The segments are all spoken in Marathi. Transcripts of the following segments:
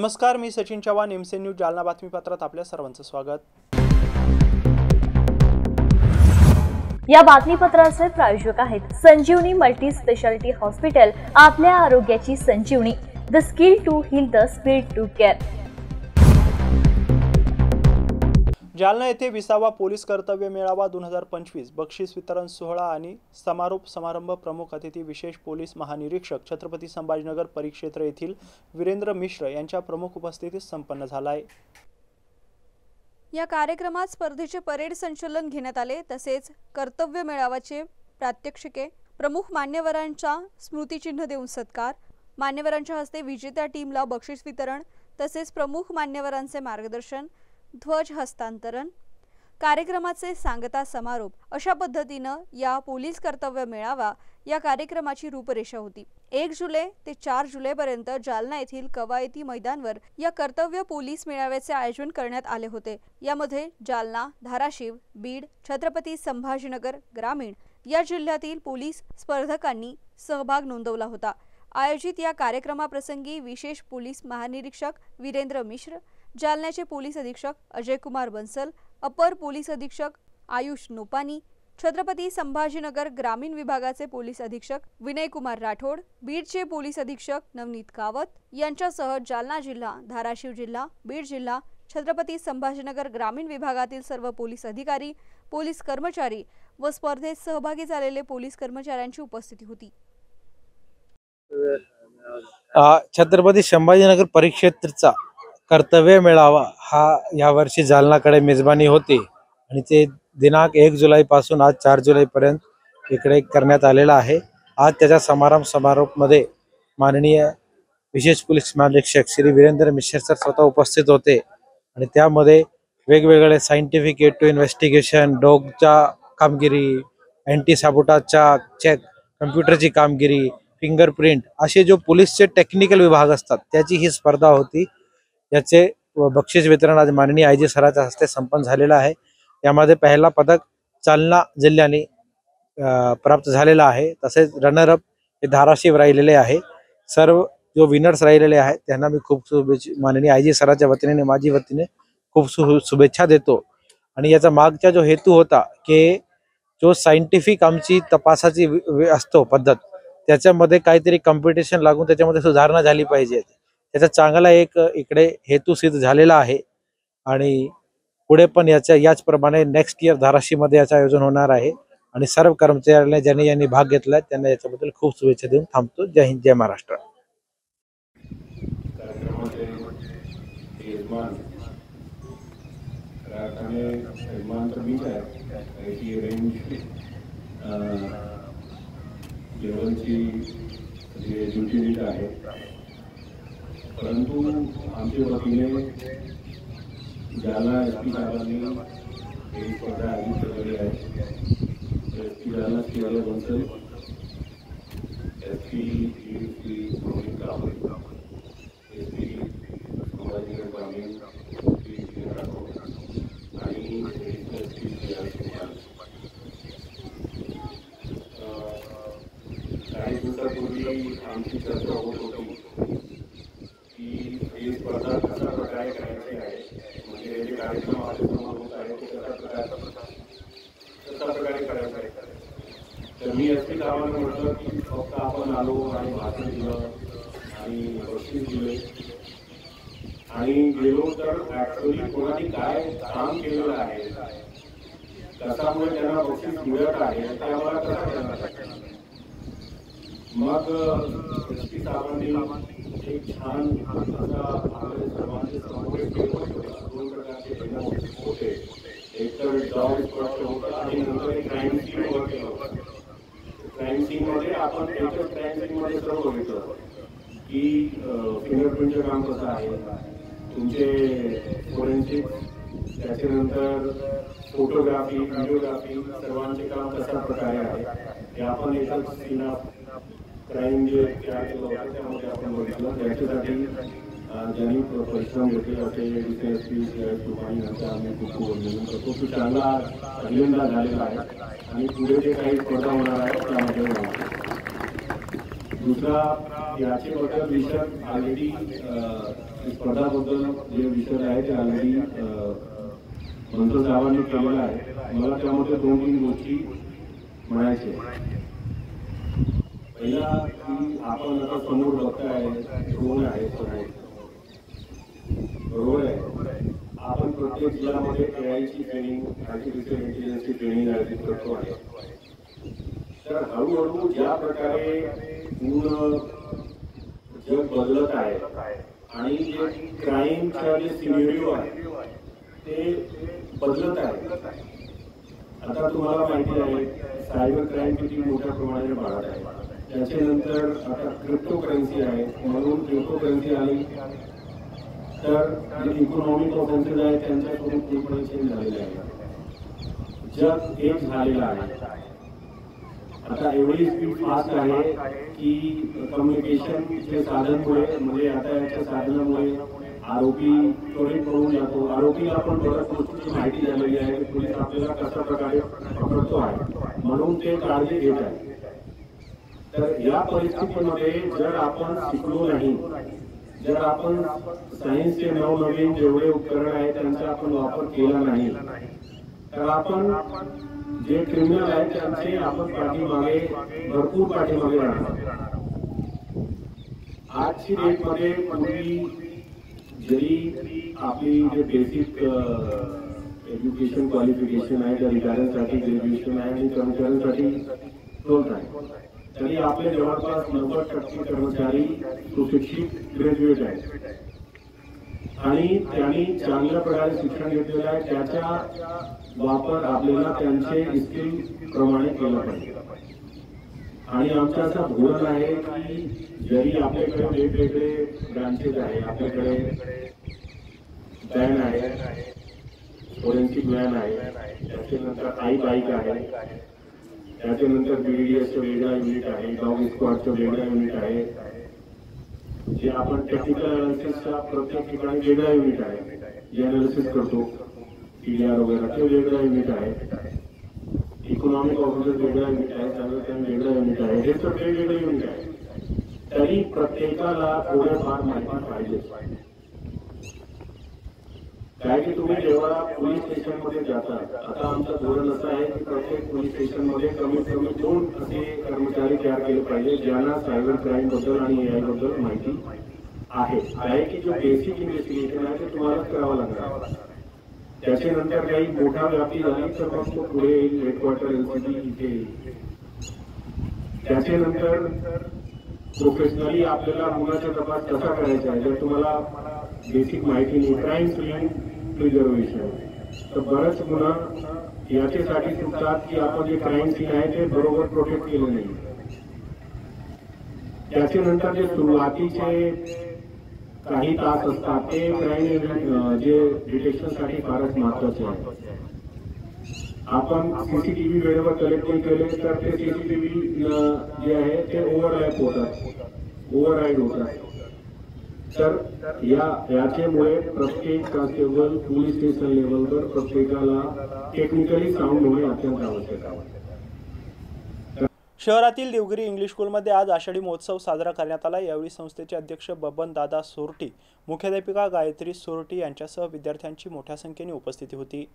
नमस्कार, मी सचिन चव्हाण, एमसी न्यूज जालना बातमीपत्रात आपल्या सर्वांचं स्वागत। या बातमीपत्राचे प्रायोजक आहेत संजीवनी मल्टी स्पेशालिटी हॉस्पिटल, आपल्या आरोग्याची संजीवनी, the skill to heal, the speed to care. Jalna येथे 20वा पोलीस कर्तव्य मेळावा 2025 बक्षीस वितरण सोहळा आणि समारोप समारंभ प्रमुख अतिथी विशेष पोलीस महानिरीक्षक छत्रपती संभाजीनगर परिक्षेत्र येथील वीरेंद्र मिश्र यांच्या प्रमुख उपस्थितीत संपन्न झाला आहे। या कार्यक्रमात स्पर्धेचे परेड संचलन घेण्यात आले, तसेच कर्तव्य मेळाव्याचे प्रात्यक्षिके, प्रमुख मान्यवरांचा स्मृतिचिन्ह देऊन सत्कार, मान्यवरांच्या हस्ते विजेत्या टीमला बक्षीस वितरण, तसेच प्रमुख मान्यवरांचे मार्गदर्शन, ध्वज हस्तांतरण, कार्यक्रमाचे सांगता समारोप अशा पद्धतीने या पोलीस कर्तव्य मेळावा या कार्यक्रमाची रूपरेषा होती। 1 जुलै ते 4 जुलैपर्यंत जालना येथील कवायती मैदानवर या कर्तव्य पोलीस मेळाव्याचे आयोजन करण्यात आले होते। यामध्ये जालना, धाराशिव, बीड, छत्रपती संभाजीनगर ग्रामीण या जिल्ह्यातील पोलीस स्पर्धकांनी सहभाग नोंदवला होता। आयोजित या कार्यक्रमाप्रसंगी विशेष पोलीस महानिरीक्षक वीरेंद्र मिश्र, जालन्याचे पोलीस अधीक्षक अजय कुमार बंसल, अपर पोलीस अधीक्षक आयुष नोपानी, छत्रपती संभाजीनगर ग्रामीण विभागाचे पोलीस अधीक्षक विनय कुमार राठोड, बीडचे पोलीस अधीक्षक नवनीत कावत यांच्यासह जालना जिल्हा, धाराशिव जिल्हा, बीड जिल्हा, छत्रपती संभाजीनगर ग्रामीण विभागातील सर्व पोलीस अधिकारी, पोलीस कर्मचारी व स्पर्धेत सहभागी झालेले पोलीस कर्मचाऱ्यांची उपस्थिती होती। छत्रपती संभाजीनगर परिक्षेत्रचा कर्तव्य मेळावा हा यावर्षी जालनाकडे मेजबानी होती आणि ते दिनांक 1 जुलैपासून आज 4 जुलैपर्यंत इकडे करण्यात आलेला आहे। आज त्याच्या समारोपमध्ये माननीय विशेष पोलीस महानिरीक्षक श्री वीरेंद्र मिश्र सर स्वतः उपस्थित होते आणि त्यामध्ये वेगवेगळे सायंटिफिक एड टू इन्व्हेस्टिगेशन, डॉगच्या कामगिरी, अँटी साबोटाजच्या चेक, कम्प्युटरची कामगिरी, फिंगरप्रिंट असे जो पोलीसचे टेक्निकल विभाग असतात त्याची ही स्पर्धा होती। याचे बक्षीस वितरण आज माननीय आयजी सरांच्या हस्ते संपन्न झालेला आहे। यामध्ये पहिला पदक जालना जिल्ह्याने प्राप्त झालेला आहे, तसेच रनर अप हे धाराशिव राहिलेले आहे। सर्व जो विनर्स राहिलेले आहेत त्यांना मी खूप माननीय आयजी सरांच्या वतीने माझी वतीने खूप शुभेच्छा देतो। आणि याचा मागचा जो हेतू होता की जो सायंटिफिक आमची तपासाची असतो पद्धत, त्याच्यामध्ये काहीतरी कॉम्पिटिशन लागून त्याच्यामध्ये सुधारणा झाली पाहिजे, त्याचा चांगला एक इकडे हेतू सिद्ध झालेला आहे। आणि पुढे पण याचप्रमाणे नेक्स्ट इयर धाराशिवमध्ये याचं आयोजन होणार आहे आणि सर्व कर्मचाऱ्यांनी ज्यांनी भाग घेतला त्यांना याच्याबद्दल खूप शुभेच्छा देऊन थांबतो। जय हिंद, जय महाराष्ट्र। परंतु आमच्या वतीने जालना एसपी साहेबांनी एक स्पर्धा आयोजित केलेली आहे। SP Jalna Shri Ajay Bansal, SP Navneet Kawat, SP Sambhajinagar ग्रामीण श्री विनय राठोड आणि एसपी काही दिवसापूर्वी आमची चर्चा होत होती की ही स्पर्धा कशा प्रकारे करायची आहे, म्हणजे जे कार्यक्रम आपल्यासमोर होत आहे ते कशा प्रकारे करायचं आहे। तर मी एसपी साहेबांना म्हटलं की फक्त आपण आलो आणि भाषण दिलं आणि बक्षीस दिले आणि गेलो, तर ऍक्च्युअली कोणाने काय काम केलेलं आहे, कशामुळे त्यांना बक्षीस मिळत आहे ते आम्हाला कसं करणार। मग एसपी साहेबांनी एक छान असा आपल्या सर्वांचे समोर दोन प्रकारचे डेमो होते। एक तर डॉग स्पष्ट होता आणि नंतर एक क्राईम सीन वर केलं होतं। क्राईम सीन मध्ये आपण एकच क्राईम सीन मध्ये सर्व बघितलं की फिंगरप्रिंटचं काम कसं आहे, तुमचे फोरेन्सिक, त्याच्यानंतर फोटोग्राफी, व्हिडिओग्राफी सर्वांचे काम कशा प्रकारे आहे हे आपण एकच सीन क्राईम जे तयार केलं होतं त्यामध्ये आपण बघितलं। त्याच्यासाठी ज्यांनी परिश्रम घेतले असे एसपी नोपानी यांचा आम्ही खूप अभिनंदन करतो। तो चांगला पहिल्यांदा झालेला आहे आणि पुढे जे काही स्पर्धा होणार आहे त्यामध्ये होणार। दूसरा याचे बद्दल विषय ऑलरेडी स्पर्धाबद्दल जे विषय आहे ते ऑलरेडी मंत्र साहेबांनी केलेला आहे. मला त्यामध्ये 2-3 गोष्टी म्हणायचे. पहिला की आपण आता समोर बघताय ड्रोन आहे समोर, बरोबर आहे. आपण प्रत्येक जिल्ह्यामध्ये एआयची ट्रेनिंग, आर्टिफिशियल इंटेलिजन्सची ट्रेनिंग आयोजित करतो आहे. तर हळूहळू ज्या प्रकारे पूर्ण जग बदलत आहे आणि जे क्राईमचा जे सिनेरिओ आहे ते बदलत आहे. आता तुम्हाला माहिती आहे सायबर क्राईम किती मोठ्या प्रमाणाने वाढत आहे. त्याच्यानंतर आता क्रिप्टोकरन्सी आहे, म्हणून क्रिप्टोकरन्सी आली तर जे इकॉनॉमिक ऑफेन्सेस आहेत त्यांच्या स्वरूप पूर्णपणे चेंज झालेले आहे. जग एक झालेलं आहे. आता एवढी स्पीड फास्ट आहे की कम्युनिकेशनचे साधनमुळे म्हणजे आता याच्या साधनामुळे आरोपी त्वरित पळून जातो. आरोपीला पण बऱ्याच गोष्टीची माहिती झालेली आहे की पोलीस आपल्याला कशा प्रकारे पकडतो आहे, म्हणून ते काळजी घेत आहे. तर या परिस्थितीमध्ये जर आपण शिकलो नाही, जर आपण सायन्सचे नवनवीन जेवढे उपकरण आहेत त्यांचा आपण वापर केला नाही, तर आपण जे क्रिमिनल आहेत त्यांचे आपण पाठीमागे भरपूर पाठीमागे राहणार. आजची डेटमध्ये पूर्वी जरी आपली जे बेसिक एज्युकेशन क्वालिफिकेशन आहे त्या अधिकाऱ्यांसाठी ग्रॅज्युएशन आहे आणि कर्मचाऱ्यांसाठी 12th आहे, तरी आपले जवळपास 90% कर्मचारी सुशिक्षित ग्रॅज्युएट आहेत आणि त्यांनी चांगल्या प्रकारे शिक्षण घेतलेलं आहे. त्याचा वापर आपल्याला त्यांचे स्किल प्रमाणे केला पाहिजे. आणि आमचं असं धोरण आहे की जरी आपल्याकडे वेगवेगळे ब्रांचेस आहे, आपल्याकडे व्हॅन आहे, फोरेन्सिक व्हॅन आहे, त्याच्यानंतर आई बाईक आहे, त्याच्यानंतर BDSचं वेगळा युनिट आहे, डॉग स्क्वॉडचं वेगळा युनिट आहे, जे आपण टेक्निकल अनालिसिसच्या प्रत्येक ठिकाणी वेगळा युनिट आहे, जे अनालिसिस करतो PDR वगैरे ते वेगळा युनिट आहे. इकॉनॉमिक ऑफिसर वेगळा युनिट आहे, त्यानंतर वेगळा युनिट आहे. हे तर वेगवेगळे युनिट आहे. तरी प्रत्येकाला थोडंफार माहिती पाहिजे. काय की तुम्ही जेव्हा पोलीस स्टेशनमध्ये जाता, आता आमचं धोरण असं आहे की प्रत्येक पोलीस स्टेशनमध्ये कमीत कमी 2 असे कर्मचारी तयार केले पाहिजे ज्यांना सायबर क्राईम बद्दल आणि AI बद्दल माहिती आहे. काय की जो बेसिक इन्व्हेस्टिगेशन आहे ते तुम्हालाच करावं लागणार. त्याच्यानंतर काही मोठा व्याप्ती झाली तर मग तो पुढे येईल, हेडक्वार्टर LCB इथे येईल. त्याच्यानंतर प्रोफेशनली आपल्याला गुन्ह्याचा तपास कसा करायचा आहे, जर तुम्हाला बेसिक माहिती नाही, क्राईम सीन प्रिझर्वेशन, तर बरेच गुन्हा याच्यासाठी सुटतात की आपण जे क्राईम सीन आहे ते बरोबर प्रोटेक्ट केलं नाही. त्याच्यानंतर जे सुरुवातीचे काही तास असतात ते क्राईम जे डिटेक्शनसाठी फारच महत्वाचे आहे. आपण CCTV वेळेवर कलेक्ट नाही केले तर ते CCTV जे आहे ते ओव्हरलॅप होतात, ओव्हरराईड होतात. तर याच्यामुळे प्रत्येक कॉन्स्टेबल पोलीस स्टेशन लेवलवर प्रत्येकाला टेक्निकली साऊंड होणे अत्यंत आवश्यक आहे. शहरातील देवगिरी इंग्लिश स्कूलमध्ये आज आषाढी महोत्सव साजरा करण्यात आला. यावेळी संस्थेचे अध्यक्ष बबन दादा सोरटी, मुख्याध्यापिका गायत्री सोरटी यांच्यासह विद्यार्थ्यांची मोठ्या संख्येने उपस्थिती होती.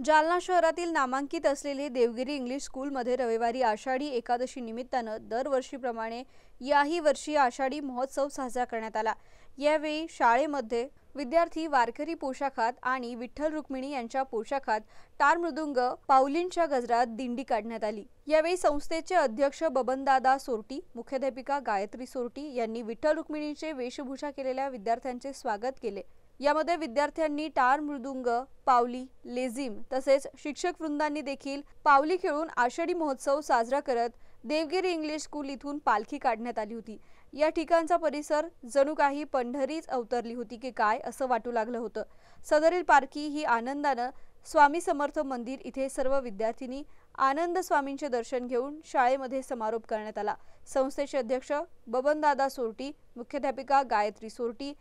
जालना शहरातील नामांकित असलेले देवगिरी इंग्लिश स्कूलमध्ये रविवारी आषाढी एकादशी निमित्तानं दरवर्षीप्रमाणे याही वर्षी आषाढी महोत्सव साजरा करण्यात आला. यावेळी शाळेमध्ये विद्यार्थी वारकरी पोशाखात आणि विठ्ठल रुक्मिणी यांच्या पोशाखात टाळ मृदुंग पाऊलींच्या गजरात दिंडी काढण्यात आली. यावेळी संस्थेचे अध्यक्ष बबनदादा सोरटी, मुख्याध्यापिका गायत्री सोरटी यांनी विठ्ठल रुक्मिणीचे वेशभूषा केलेल्या विद्यार्थ्यांचे स्वागत केले. यामध्ये विद्यार्थ्यांनी टाळ मृदुंग, पावली, लेझिम तसेच शिक्षक वृंदांनी देखील पावली खेळून आषाढी महोत्सव साजरा करत देवगिरी इंग्लिश स्कूल इथून पालखी काढण्यात आली होती. या ठिकाणचा परिसर जणू काही पंढरीच अवतरली होती की काय असं वाटू लागलं होतं. सदरील पालखी ही आनंदानं स्वामी समर्थ मंदिर इथे सर्व विद्यार्थिनी आनंद स्वामींचे दर्शन घेऊन शाळेमध्ये समारोप करण्यात आला. संस्थेचे अध्यक्ष बबनदादा सोरटी, मुख्याध्यापिका गायत्री सोरटी,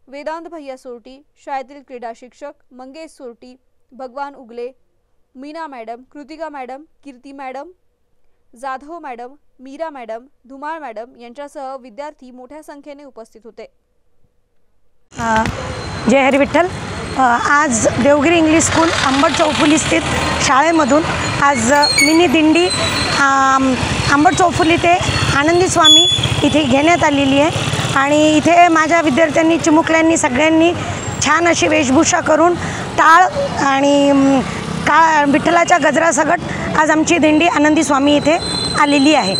वेदांत भैया सोरटी, शाळेतील क्रीडा शिक्षक Mangesh Sorti, Bhagwan Ugale, Meena madam, Kritika madam, Kirti madam, Jadhav madam, Meera madam, Dhumal madam यांच्यासह विद्यार्थी मोठ्या संख्येने उपस्थित होते. जय हरी विठ्ठल। आज देवगिरी इंग्लिश स्कूल अंबड चौफुली स्थित शाळेमधून आज मिनी दिंडी अंबड चौफुली ते आनंदी स्वामी इथे घेण्यात आलेली आहे आणि इथे माझ्या विद्यार्थ्यांनी चिमुकल्यांनी सगळ्यांनी छान अशी वेशभूषा करून टाळ आणि विठ्ठलाच्या गजरासकट आज आमची दिंडी आनंदी स्वामी इथे आलेली आहे।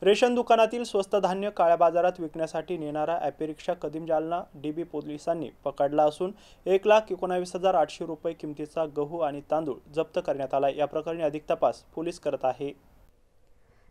रेशन दुकानातील स्वस्त धान्य काळ्या बाजारात विकण्यासाठी नेणारा ॲपे रिक्षा कदीम जालना डीबी पोलिसांनी पकडला असून 1,19,800 रुपये किमतीचा गहू आणि तांदूळ जप्त करण्यात आला। या प्रकरणी अधिक तपास पोलीस करत आहे।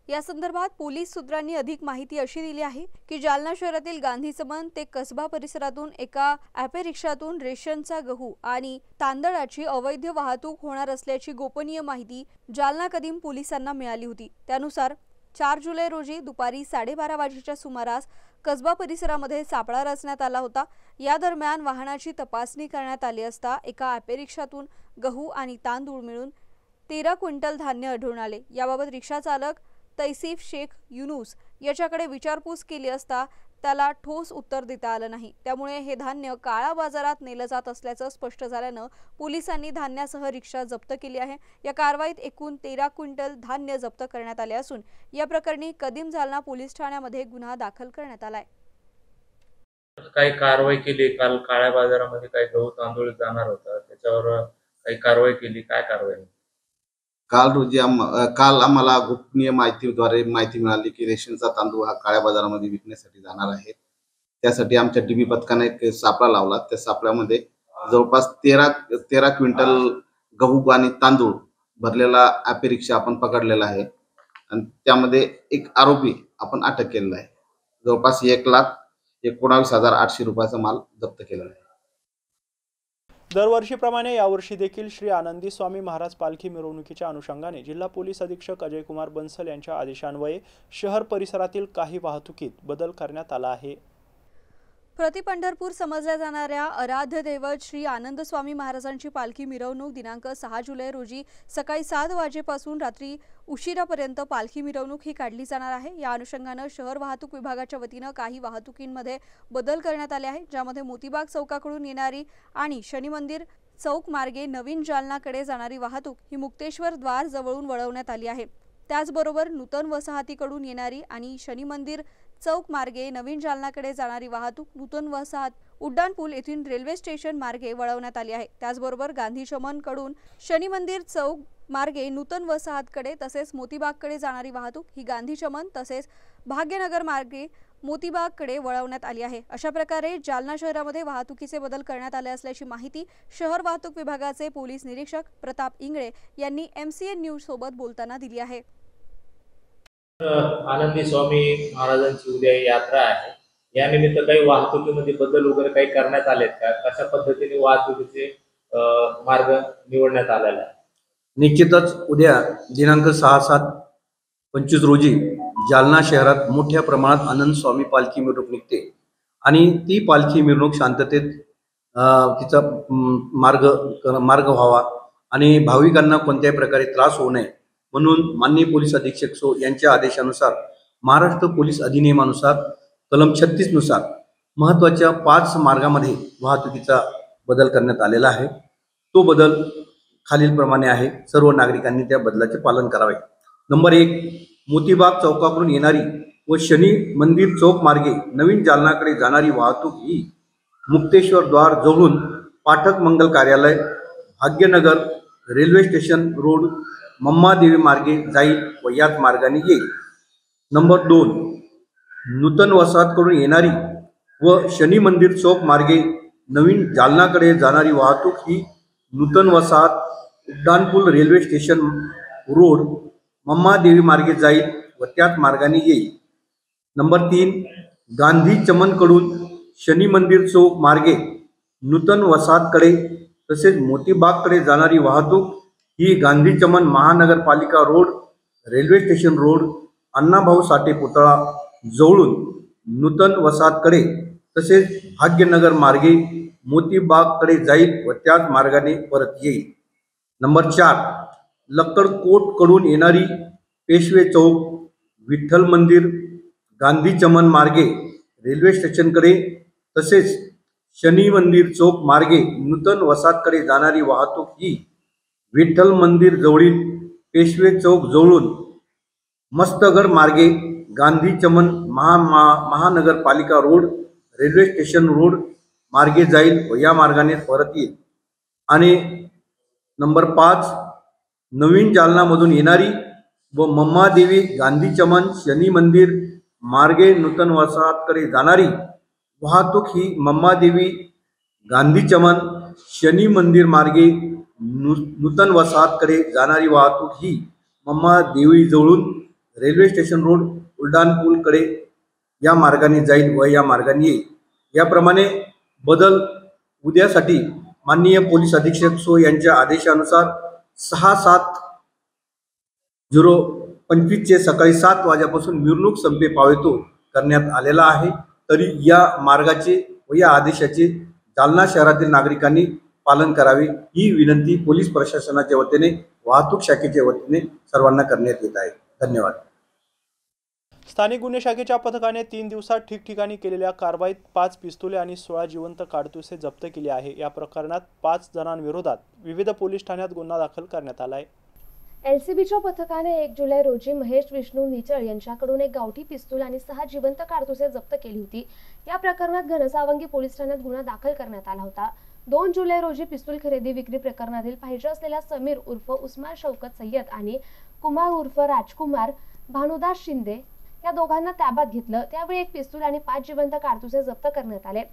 या संदर्भात पोलीस सूत्रांनी अधिक माहिती अशी दिली आहे की जालना शहरातील गांधी चमन ते कसबा परिसरातून एका ॲपे रिक्षातून रेशनचा गहू आणि तांदळाची अवैध वाहतूक होणार असल्याची गोपनीय माहिती जालना कदीम पोलिसांना मिळाली होती। त्यानुसार 4 जुलै रोजी दुपारी 12:30 वाजेच्या सुमारास कसबा परिसरामध्ये सापळा रचण्यात आला होता। या दरम्यान वाहनाची तपासणी करण्यात आली असता एका ॲपे रिक्षातून गहू आणि तांदूळ मिळून 13 क्विंटल धान्य आढळून आले। याबाबत रिक्षा चालक तैसीफ शेख युनुस याच्याकडे विचारपूस केली असता त्याला ठोस उत्तर देता आलं नाही। त्यामुळे हे धान्य काळा बाजारात नेलं जात असल्याचं स्पष्ट झाल्यानं पोलिसांनी धान्यासह रिक्षा जप्त केली आहे। या कारवाईत एकूण 13 क्विंटल धान्य जप्त करण्यात आले असून या प्रकरणी कदीम जालना पोलीस ठाण्यामध्ये गुन्हा दाखल करण्यात आलाय। काही कारवाई केली? काल काळ्या बाजारामध्ये काही गहू तांदूळ जाणार होता, त्याच्यावर काही कारवाई केली? काय कारवाई? काल आम्हाला गोपनीय माहितीद्वारे माहिती मिळाली की रेशनचा तांदूळ हा काळ्या बाजारामध्ये विकण्यासाठी जाणार आहे। त्यासाठी आमच्या डीबी पथकाने एक सापळा लावला। त्या सापळ्यामध्ये जवळपास 13 क्विंटल गहू आणि तांदूळ भरलेला ॲपे रिक्षा आपण पकडलेला आहे आणि त्यामध्ये एक आरोपी आपण अटक केलेला आहे। जवळपास 1,19,800 रुपयाचा माल जप्त केलेला आहे। दरवर्षीप्रमाणे यावर्षी देखील श्री आनंदी स्वामी महाराज पालखी मिरवणुकीच्या अनुषंगाने जिल्हा पोलीस अधीक्षक अजय कुमार बन्सल यांच्या आदेशान्वये शहर परिसरातील काही वाहतुकीत बदल करण्यात आला आहे। प्रति पंढरपूर समजल्या जाणाऱ्या आराध्य दैवत श्री आनंद स्वामी महाराजांची पालखी मिरवणूक दिनांक 6 जुलै रोजी सकाळी 7 वाजेपासून रात्री उशिरापर्यंत पालखी मिरवणूक ही काढली जाणार आहे। या अनुषंगाने शहर वाहतूक विभागाच्या वतीने काही वाहतुकींमध्ये बदल करण्यात आले आहे, ज्यामध्ये मोतीबाग चौकाकडून येणारी आणि शनी मंदिर चौक मार्गे नवीन जालनाकडे जाणारी वाहतूक ही मुक्तेश्वर द्वार जवळून वळवण्यात आली आहे। त्याचबरोबर नूतन वसाहतीकडून येणारी आणि शनी मंदिर चौक मार्गे नवीन जालनाकडे जाणारी वाहतूक नूतन वसाहत उड्डाणपूल येथून रेल्वे स्टेशन मार्गे वळवण्यात आली आहे। त्याचबरोबर गांधी चमन कडून शनी मंदिर चौक मार्गे नूतन वसाहतकडे तसेच मोतीबागकडे जाणारी वाहतूक ही गांधी चमन तसेच भाग्यनगर मार्गे मोतीबागकडे वळवण्यात आली आहे। अशा प्रकारे जालना शहरामध्ये वाहतुकीचे बदल करण्यात आले असल्याची माहिती शहर वाहतूक विभागाचे पोलीस निरीक्षक प्रताप इंगळे यांनी MCN न्यूज सोबत बोलताना दिली आहे। आनंदी स्वामी महाराजांची उद्या यात्रा आहे, या निमित्त काही वाहतुकीमध्ये बदल वगैरे काही करण्यात आलेत का? कशा पद्धतीने वाहतुकीचे मार्ग निवडण्यात आलेला आहे? निश्चितच उद्या दिनांक 6/7/25 रोजी जालना शहरात मोठ्या प्रमाणात आनंद स्वामी पालखी मिरवणूक निघते आणि ती पालखी मिरवणूक शांततेत तिचा मार्ग व्हावा आणि भाविकांना कोणत्याही प्रकारे त्रास होऊ नये म्हणून माननीय पोलीस अधीक्षक यांच्या आदेशानुसार महाराष्ट्र पोलीस अधिनियमानुसार कलम 36 नुसार महत्त्वाच्या 5 मार्गामध्ये वाहतुकीचा बदल करण्यात आलेला आहे। तो बदल खालीलप्रमाणे आहे, सर्व नागरिकांनी त्या बदलाचे पालन करावे। नंबर 1, मोतीबाग चौकाकडून येणारी व शनी मंदिर चौक मार्गे नवीन जालनाकडे जाणारी वाहतूक ही मुक्तेश्वर द्वार जवळून पाठक मंगल कार्यालय Bhagyanagar railway station road Mammadevi मार्गे जाईल व याच मार्गाने येईल। नंबर 2, नूतन वसाहतकडून येणारी व शनी मंदिर चौक मार्गे नवीन जालनाकडे जाणारी वाहतूक ही नूतन वसाहत उड्डाणपूल रेल्वे स्टेशन रोड मम्मादेवी मार्गे जाईल व त्याच मार्गाने येईल। नंबर 3, गांधी चमनकडून शनी मंदिर चौक मार्गे नूतन वसाहतकडे तसेच मोतीबागकडे जाणारी वाहतूक ही गांधी चमन महानगरपालिका road railway station road Annabhau Sathe पुतळा जवळून नूतन वसाहतकडे तसेच भाग्यनगर मार्गे मोतीबागकडे जाईल व त्याच मार्गाने परत येईल। नंबर 4, लक्कडकोटकडून येणारी पेशवे चौक विठ्ठल मंदिर गांधी चमन मार्गे रेल्वे स्टेशनकडे तसेच शनी मंदिर चौक मार्गे नूतन वसाहतकडे जाणारी वाहतूक ही विठ्ठल मंदिर जवळील पेशवे चौक जवळून मस्तगड मार्गे गांधी चमन महानगरपालिका रोड रेल्वे स्टेशन रोड मार्गे जाईल व या मार्गाने परत येईल. आणि नंबर 5, नवीन जालनामधून येणारी व मम्मादेवी गांधी चमन शनी मंदिर मार्गे नूतन वसाहतकडे जाणारी वाहतूक ही मम्मादेवी गांधी चमन शनी मंदिर मार्गे नूतन वसाहतकडे जाणारी वाहतूक ही मम्मादेवी जवळून रेल्वे स्टेशन रोड उड्डाणपूलकडे या मार्गाने जाईल व या मार्गाने येईल. याप्रमाणे बदल उद्यासाठी माननीय पोलीस अधीक्षक सो यांच्या आदेशानुसार 6/7/2025 चे सकाळी 7 वाजल्यापासून मिरवणूक संपे पावेतो करण्यात आलेला आहे. तरी या मार्गाचे व या आदेशाचे जालना शहरातील नागरिकांनी पालन करावे ही विनंती पोलीस प्रशासनाच्या वतीने वाहतूक शाखेच्या वतीने सर्वांना करण्यात येत आहे. धन्यवाद. स्थानिक गुन्हे शाखेच्या पथकाने 3 दिवसात ठिकठिकाणी केलेल्या कारवाईत 5 पिस्तुले आणि 16 जिवंत काडतुसे जप्त केली आहे. या प्रकरणात 5 जणांविरोधात विविध पोलीस ठाण्यात गुन्हा दाखल करण्यात आला आहे. एलसीबीच्या पथकाने 1 जुलै रोजी महेश विष्णू निचळ यांच्याकडून एक गावठी पिस्तूल आणि 6 जिवंत काडतुसे जप्त केली होती. या प्रकरणात घनसावंगी पोलीस ठाण्यात गुन्हा दाखल करण्यात आला होता. 2 जुलै रोजी पिस्तूल खरेदी विक्री प्रकरणातील पाहिजे असलेल्या समीर उर्फ उस्मान शौकत सय्यद आणि कुमार उर्फ राजकुमार भानुदास शिंदे या दोघांना ताब्यात घेतलं. त्यावेळी एक पिस्तूल आणि 5 जिवंत काडतुसे जप्त करण्यात आले.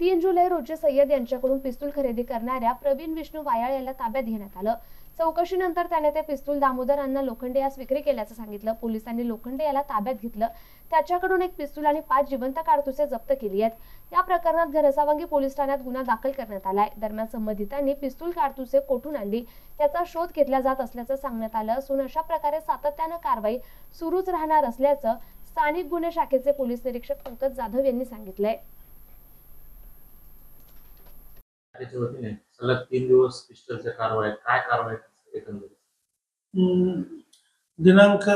3 जुलै रोजी सय्यद यांच्याकडून पिस्तूल खरेदी करणाऱ्या प्रवीण विष्णू वायाळ याला ताब्यात घेण्यात आलं. चौकशीनंतर त्याने ते पिस्तूल दामोदर अण्णा लोखंडे यास विक्री केल्याचं सांगितलं. पोलिसांनी लोखंडे याला ताब्यात घेतलं. त्याच्याकडून एक पिस्तूल आणि 5 जिवंत काडतुसे जप्त केली आहेत. या प्रकरणात घनसावंगी पोलीस ठाण्यात गुन्हा दाखल करण्यात आलाय. दरम्यान संबंधितांनी पिस्तूल काडतुसे कोठून आणली याचा शोध घेतला जात असल्याचं सांगण्यात आलं असून अशा प्रकारे सातत्यानं कारवाई सुरूच राहणार असल्याचं स्थानिक गुन्हे शाखेचे पोलीस निरीक्षक पंकज जाधव यांनी सांगितलंय. सलग 3 दिवस पिस्टलच्या कारवाई काय कारवाई एकंदरीत दिनांक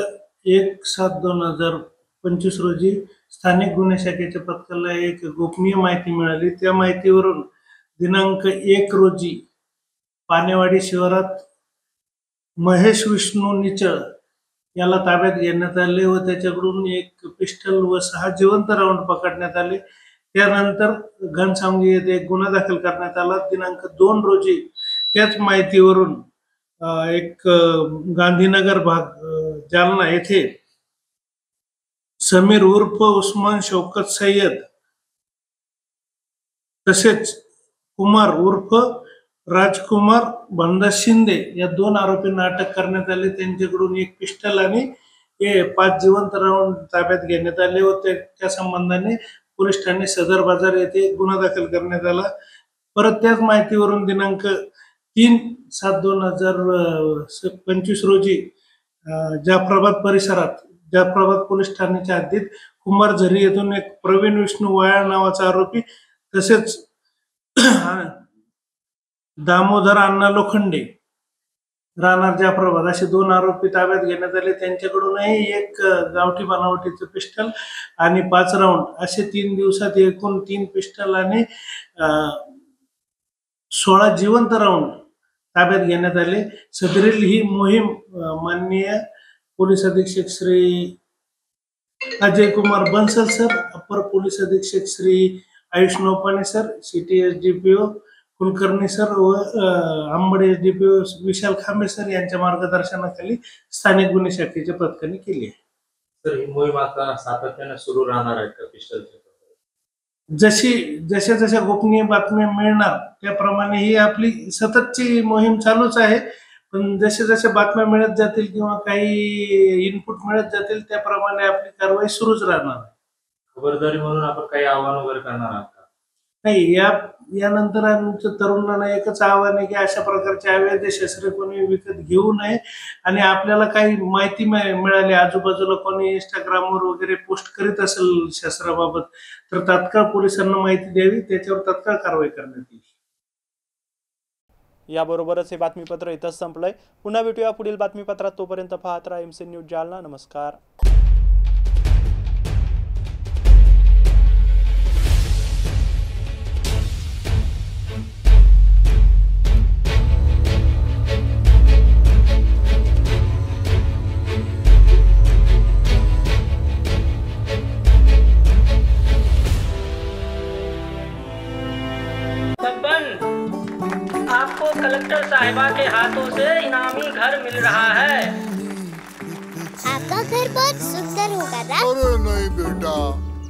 1/7/2025 रोजी स्थानिक गुन्हे शाखेच्या पथकाला एक गोपनीय माहिती मिळाली. त्या माहितीवरून दिनांक 1 रोजी पानेवाडी शिवारात महेश विष्णू निचळ याला ताब्यात घेण्यात आले व त्याच्याकडून एक पिस्टल व 6 जिवंत राऊंड पकडण्यात आले. त्यानंतर घनसावंगी येथे एक गुन्हा दाखल करण्यात आला. दिनांक 2 रोजी त्याच माहितीवरून एक गांधीनगर भाग जालना येथे समीर उर्फ उस्मान शौकत सय्यद तसेच कुमार उर्फ राजकुमार भानुदास शिंदे या 2 आरोपींना अटक करण्यात आली. त्यांच्याकडून एक पिस्टल आणि 5 जिवंत राऊंड ताब्यात घेण्यात आले व त्या संबंधाने पोलीस ठाणे सदर बाजार येथे गुन्हा दाखल करण्यात आला. परत त्याच माहितीवरून दिनांक 3/7/2025 रोजी जाफराबाद परिसरात जाफराबाद पोलीस ठाण्याच्या हद्दीत कुंभार झरी येथून एक प्रवीण विष्णू वायाळ नावाचा आरोपी तसेच दामोदर अण्णा लोखंडे राहणार जाफराबाद असे 2 आरोपी ताब्यात घेण्यात आले. त्यांच्याकडूनही एक गावठी बनावटीचं पिस्टल आणि 5 राऊंड असे 3 दिवसात एकूण 3 पिस्टल आणि 16 जिवंत राऊंड ताब्यात घेण्यात आले. सदरील ही मोहीम माननीय पोलीस अधीक्षक श्री अजय कुमार बन्सल सर, अपर पोलीस अधीक्षक Shri Ayush Naupane sir, city SDPO Kulkarni sir व अंबड एसडीपीओ विशाल खांबे सर यांच्या मार्गदर्शनाखाली स्थानिक गुन्हे शाखेच्या पथकाने केली आहे. तर ही मोहीम आता सातत्याने सुरू राहणार आहे का पिस्टलच्या? जशा गोपनीय बातम्या मिळणार त्याप्रमाणे ही आपली सततची मोहीम चालूच आहे. पण जशा बातम्या मिळत जातील किंवा काही इनपुट मिळत जातील त्याप्रमाणे आपली कारवाई सुरूच राहणार आहे. खबरदारी म्हणून आपण काही आव्हान वगैरे करणार आहात का? नाही, यानंतर आमच्या तरुणांना एकच आव्हान आहे की अशा प्रकारचे अवैध शस्त्रे कोणी विकत घेऊ नये आणि आपल्याला काही माहिती मिळाली आजूबाजूला कोणी इंस्टाग्रामवर वगैरे पोस्ट करीत असेल शस्त्राबाबत तर तात्काळ पोलिसांना माहिती द्यावी, त्याच्यावर तात्काळ कारवाई करण्यात येईल. याबरोबरच हे बातमीपत्र इथंच संपलंय. पुन्हा भेटूया पुढील बातमीपत्रात. तोपर्यंत पाहत राहा MC न्यूज जालना. नमस्कार. आपको कलेक्टर साहिबा के हाथों से इनामी घर मिल रहा है। आपका घर बहुत सुंदर होगा ना? अरे नहीं बेटा,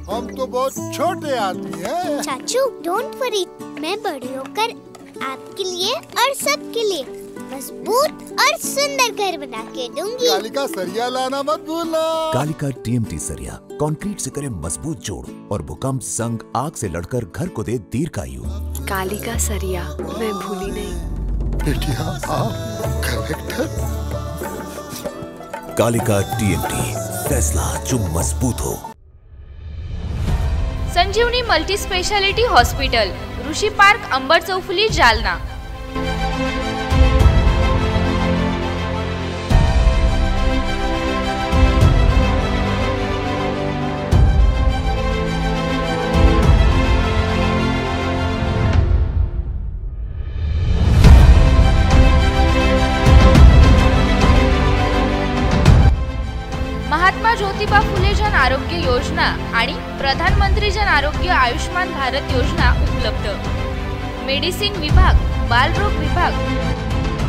हम तो बहुत छोटे आदमी हैं। चाचू डोंट वरी, मैं बड़ी होकर आपके लिए और सबके लिए मजबूत और सुंदर घर बना के दूंगी। कालिका सरिया लाना मत भूलना। कालिका TMT सरिया कंक्रीट से करे मजबूत जोड़ और भूकंप, जंग, आग से लड़कर घर को दे दीर्घायु। कालिका सरिया मैं भूली नहीं। बेटिया आप कलेक्टर। कालिका TMT, फैसला जो मजबूत हो। संजीवनी मल्टी स्पेशालिटी हॉस्पिटल, ऋषी पार्क, अंबड चौफुली, जालना। महात्मा ज्योतिबा फुले जन आरोग्य योजना आणि प्रधानमंत्री जन आरोग्य आयुष्मान भारत योजना उपलब्ध। मेडिसिन विभाग, बालरोग विभाग,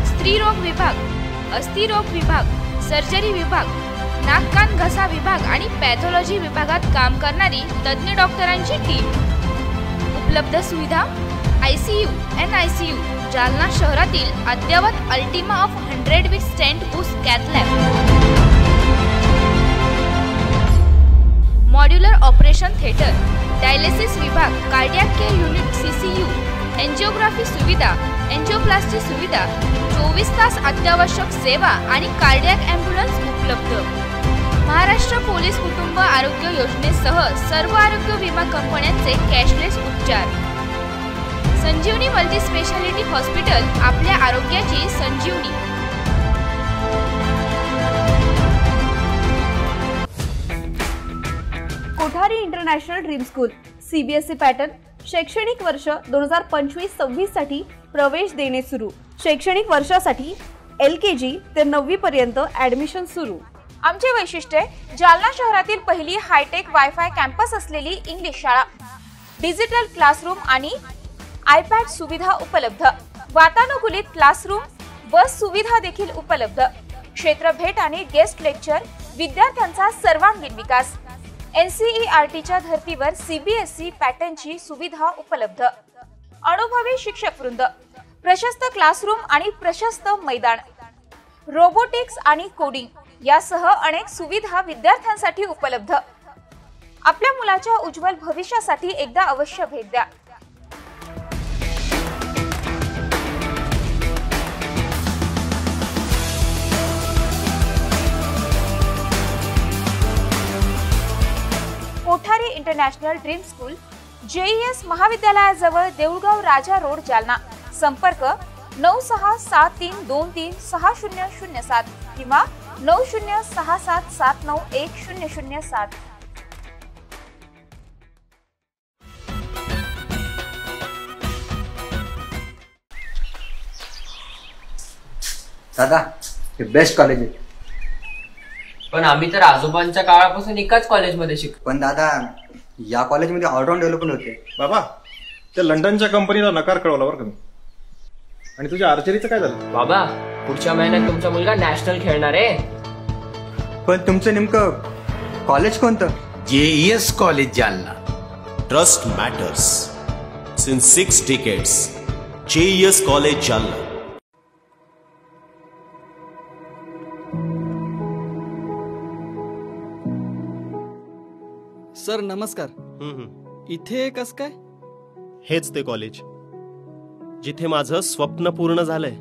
स्त्रीरोग विभाग, अस्थिरोग विभाग, सर्जरी विभाग, नाक कान घसा विभाग आणि पॅथॉलॉजी विभागात काम करणारी तज्ञ डॉक्टरांची टीम। उपलब्ध सुविधा ICU, NICU, जालना शहरातील अद्ययावत ultima of 100 with stent boost cath lab, modular operation theatre, dialysis विभाग, cardiac care unit CCU, angiography सुविधा, एंजियोप्लास्टी सुविधा, 24 तास अत्यावश्यक सेवा आणि कार्डियक ॲम्ब्युलन्स उपलब्ध। महाराष्ट्र पोलीस कुटुंब आरोग्य योजनेसह सर्व आरोग्य विमा कंपन्यांचे कॅशलेस उपचार। संजीवनी मल्टी स्पेशालिटी हॉस्पिटल, आपल्या आरोग्याची संजीवनी। Kothari international dream school CBSE pattern, शैक्षणिक वर्ष 2025-26 साठी प्रवेश देणे सुरू। शैक्षणिक वर्षासाठी LKG ते 9वी पर्यंत ऍडमिशन सुरू। आमचे वैशिष्ट्य, जालना शहरातील पहिली हायटेक वायफाय कॅम्पस असलेली इंग्लिश शाळा, डिजिटल क्लासरूम आणि iPad सुविधा उपलब्ध, वातानुकूलित क्लासरूम, बस सुविधा देखील उपलब्ध, क्षेत्र भेट आणि गेस्ट लेक्चर, विद्यार्थ्यांचा सर्वांगीण विकास। NCERTच्या धर्तीवर CBSE पॅटर्नची सुविधा उपलब्ध, अनुभवी शिक्षक वृंद, प्रशस्त क्लासरूम आणि प्रशस्त मैदान, रोबोटिक्स आणि कोडिंग यासह अनेक सुविधा विद्यार्थ्यांसाठी उपलब्ध। आपल्या मुलाच्या उज्ज्वल भविष्यासाठी एकदा अवश्य भेट द्या। Kothari international dream school, JES महाविद्यालयाजवळ, देऊळगाव राजा रोड, जालना। संपर्क 9673236007 किंवा 9067791007। दादा हे बेस्ट कॉलेज आहे, पण आम्ही तर आजोबांच्या काळापासून एकाच कॉलेजमध्ये शिकतो। पण दादा या कॉलेजमध्ये ऑलराऊंड डेव्हलपमेंट होते। बाबा त्या लंडनच्या कंपनीला नकार कळवला बरं का मी। आणि तुझ्या आर्चरीचं काय झालं? बाबा पुढच्या महिन्यात तुमचा मुलगा नॅशनल खेळणार आहे। पण तुमचं नेमकं कॉलेज कोणतं? JES college Jalna. Trust matters since 6 decades। JES college Jalna. Sir नमस्कार। इथे कस काय? हेच ते कॉलेज जिथे माझं स्वप्न पूर्ण झालंय।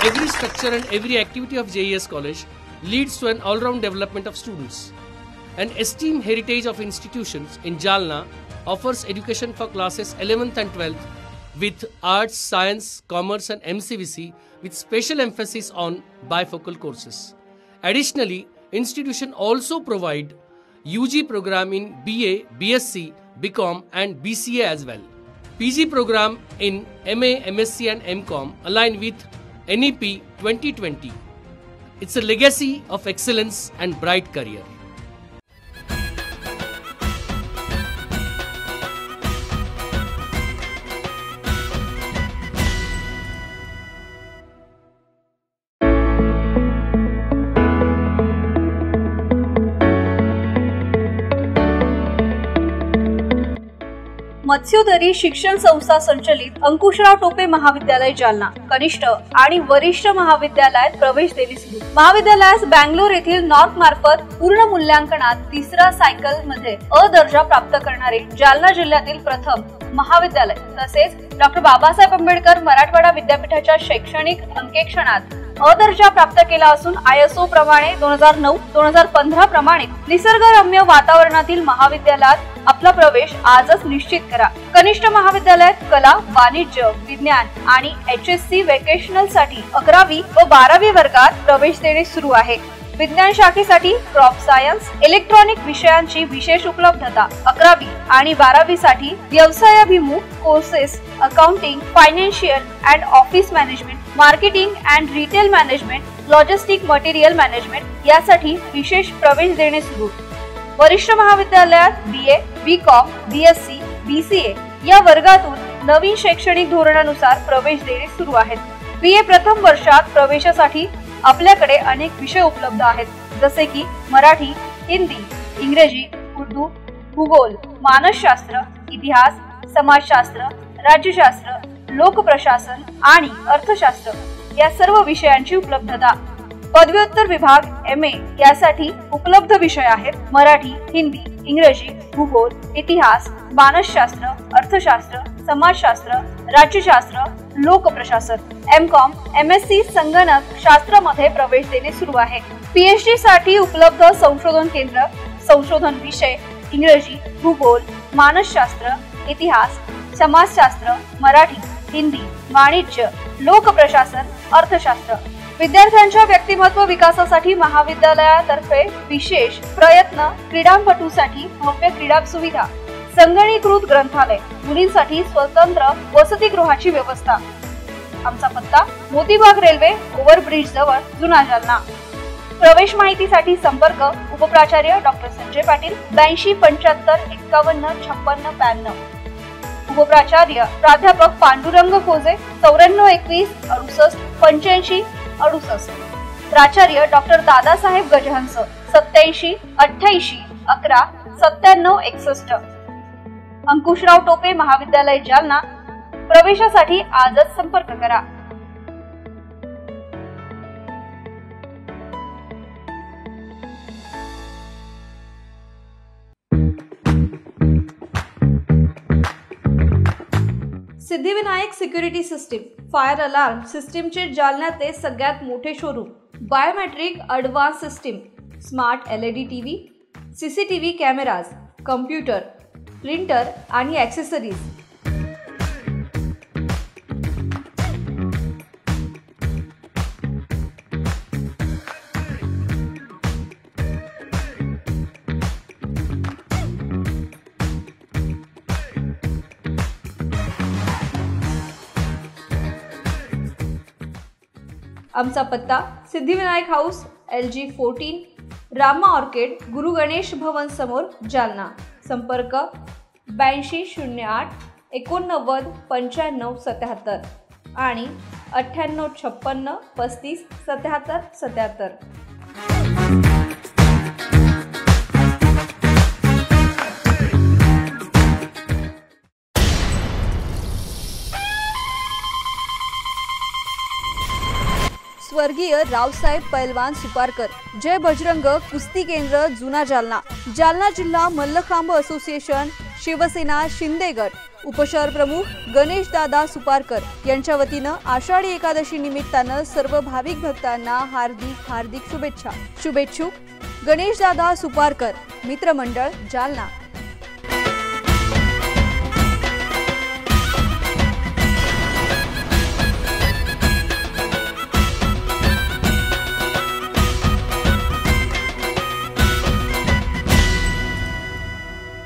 Every structure and every activity of JES College leads to an all-round development of students. An esteemed heritage of institutions in Jalna offers education for classes 11th and 12th with arts, science, commerce and MCVC with special emphasis on bifocal courses. Additionally, institution also provide UG program in BA, BSc, BCom and BCA as well. PG program in MA, MSc and MCom aligned with NEP 2020. It's a legacy of excellence and bright career. Matsyodari शिक्षण संस्था संचलित अंकुशराव टोपे महाविद्यालय जालना कनिष्ठ आणि वरिष्ठ महाविद्यालयात प्रवेश देणे सुरू. महाविद्यालयास बँगलोर येथील नॉर्थ मार्फत पूर्ण मूल्यांकनात तिसरा सायकल मध्ये अ दर्जा प्राप्त करणारे जालना जिल्ह्यातील प्रथम महाविद्यालय तसेच डॉक्टर बाबासाहेब आंबेडकर मराठवाडा विद्यापीठाच्या शैक्षणिक अंकेक्षणात अ दर्जा प्राप्त केला असून ISO प्रमाणे 2009-2015 प्रमाणे निसर्गरम्य वातावरणातील महाविद्यालयात आपला प्रवेश आजच निश्चित करा. कनिष्ठ महाविद्यालयात कला, वाणिज्य, विज्ञान आणि HSC व्हेकेशनल साठी 11वी व 12वी वर्गात प्रवेश देणे सुरू आहे. विज्ञान शाखेसाठी क्रॉप सायन्स, इलेक्ट्रॉनिक विषयांची विशेष उपलब्धता. 11वी आणि 12वी साठी व्यवसायाभिमुख courses accounting, financial and office management, marketing and retail management, logistic material management यासाठी विशेष प्रवेश देणे सुरू. वरिष्ठ महाविद्यालयात BA, BCom, BSc, BCA या वर्गातून नवीन शैक्षणिक धोरणानुसार प्रवेश देणे सुरू आहेत. BA प्रथम वर्षात प्रवेशासाठी आपल्याकडे अनेक विषय उपलब्ध आहेत जसे की मराठी, हिंदी, इंग्रजी, उर्दू, भूगोल, मानसशास्त्र, इतिहास, समाजशास्त्र, राज्यशास्त्र, लोकप्रशासन आणि अर्थशास्त्र या सर्व विषयांची उपलब्धता. पदव्युत्तर विभाग MA यासाठी उपलब्ध विषय आहेत मराठी, हिंदी, इंग्रजी, भूगोल, इतिहास, मानसशास्त्र, अर्थशास्त्र, समाजशास्त्र, राज्यशास्त्र, लोकप्रशासन. MCom, MSc संगणक शास्त्रामध्ये प्रवेश देणे सुरू आहे. PhD साठी उपलब्ध संशोधन केंद्र, संशोधन विषय इंग्रजी, भूगोल, मानसशास्त्र, इतिहास, समाजशास्त्र, मराठी, हिंदी, वाणिज्य, लोकप्रशासन, अर्थशास्त्र. विद्यार्थ्यांच्या व्यक्तिमत्व विकासासाठी महाविद्यालयातर्फे विशेष प्रयत्न. क्रीडापटूंसाठी भव्य क्रीडा सुविधा, संगणकीकृत ग्रंथालय, मुलींसाठी स्वतंत्र वसतिगृहाची व्यवस्था. आमचा पत्ता मोतीबाग रेल्वे ओव्हरब्रिज जवळ, जुना जालना. प्रवेश माहितीसाठी संपर्क उपप्राचार्य डॉक्टर संजय पाटील 82 75 51 56 92. उपप्राचार्य प्राध्यापक पांडुरंग खोजे 94 21 68 85 68. प्राचार्य डॉक्टर दादासाहेब गजहंस 87 88 11 97 61. अंकुशराव टोपे महाविद्यालय जालना. प्रवेशासाठी आजच संपर्क करा. Siddhivinayak security system fire alarm सिस्टीमचे जालन्याचे सगळ्यात मोठे showroom. Biometric advance system, smart LED TV, CCTV cameras, computer, printer आणि ॲक्सेसरीज. आमचा पत्ता Siddhivinayak house, LG 14, Rama orchid, गुरु गणेश भवन समोर, जालना. संपर्क 82 08 89 95 77 आणि 98 56 35 77 77. स्वर्गीय रावसाहेब पैलवान सुपारकर जय बजरंग कुस्ती केंद्र, जुना जालना. जालना जिल्हा मल्लखांब असोसिएशन, शिवसेना, शिंदे गट, उपशहर प्रमुख गणेशदादा सुपारकर यांच्या वतीनं आषाढी एकादशी निमित्तानं सर्व भाविक भक्तांना हार्दिक शुभेच्छा. शुभेच्छुक गणेशदादा सुपारकर, मित्रमंडळ, जालना.